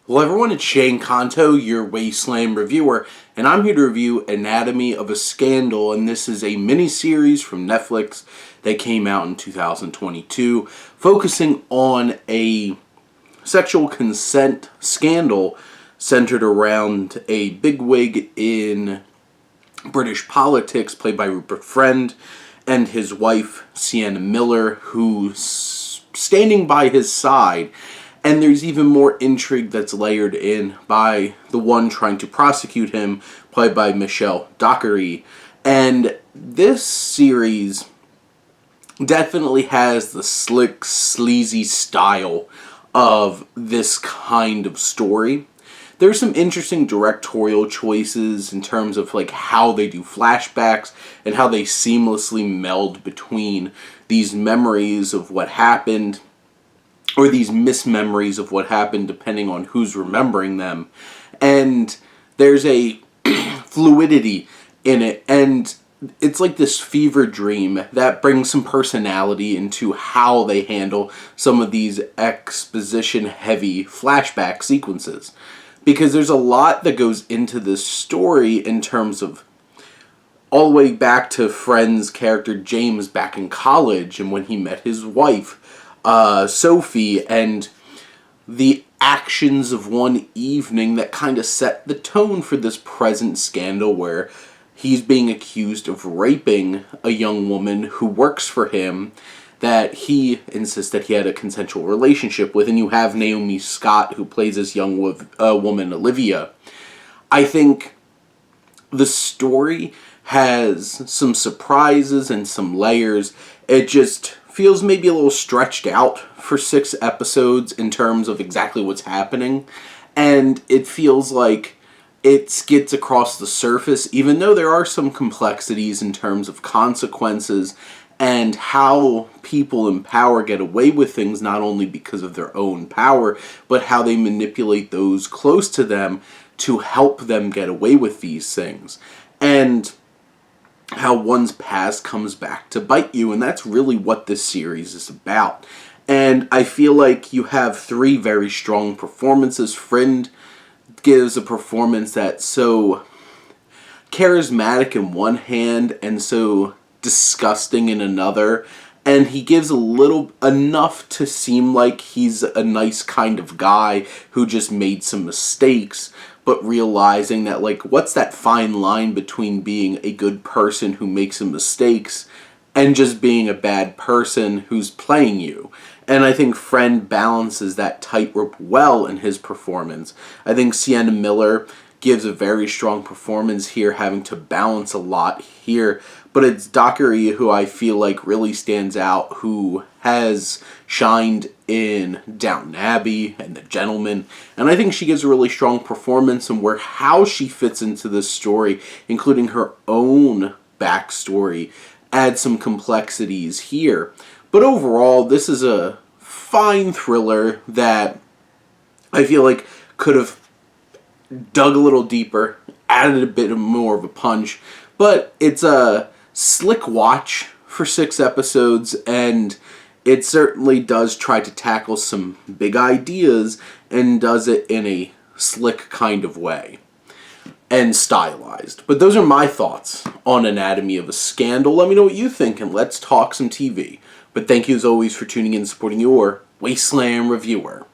Hello everyone, it's Shane Kanto, your Wasteland reviewer, and I'm here to review Anatomy of a Scandal, and this is a mini-series from Netflix that came out in 2022, focusing on a sexual consent scandal centered around a bigwig in British politics, played by Rupert Friend, and his wife, Sienna Miller, who's standing by his side. And there's even more intrigue that's layered in by the one trying to prosecute him, played by Michelle Dockery. And this series definitely has the slick, sleazy style of this kind of story. There's some interesting directorial choices in terms of like how they do flashbacks and how they seamlessly meld between these memories of what happened, or these mismemories of what happened depending on who's remembering them. And there's a fluidity in it, and it's like this fever dream that brings some personality into how they handle some of these exposition-heavy flashback sequences. Because there's a lot that goes into this story in terms of all the way back to Friend's character James back in college and when he met his wife, Sophie, and the actions of one evening that kind of set the tone for this present scandal where he's being accused of raping a young woman who works for him that he insists that he had a consensual relationship with. And you have Naomi Scott, who plays this young woman, Olivia. I think the story has some surprises and some layers. It just feels maybe a little stretched out for 6 episodes in terms of exactly what's happening, and it feels like it skids across the surface, even though there are some complexities in terms of consequences and how people in power get away with things, not only because of their own power, but how they manipulate those close to them to help them get away with these things. And how one's past comes back to bite you, and that's really what this series is about. And I feel like you have 3 very strong performances. Friend gives a performance that's so charismatic in one hand and so disgusting in another, and he gives enough to seem like he's a nice kind of guy who just made some mistakes, but realizing that, like, what's that fine line between being a good person who makes some mistakes and just being a bad person who's playing you? And I think Friend balances that tightrope well in his performance. I think Sienna Miller gives a very strong performance here, having to balance a lot here. But it's Dockery who I feel like really stands out, who has shined in Downton Abbey and The Gentleman. And I think she gives a really strong performance, and how she fits into this story, including her own backstory, adds some complexities here. But overall, this is a fine thriller that I feel like could have dug a little deeper, added a bit more of a punch, but it's a slick watch for 6 episodes, and it certainly does try to tackle some big ideas and does it in a slick kind of way and stylized. But those are my thoughts on Anatomy of a Scandal. Let me know what you think, and let's talk some TV. But thank you as always for tuning in and supporting your Wasteland reviewer.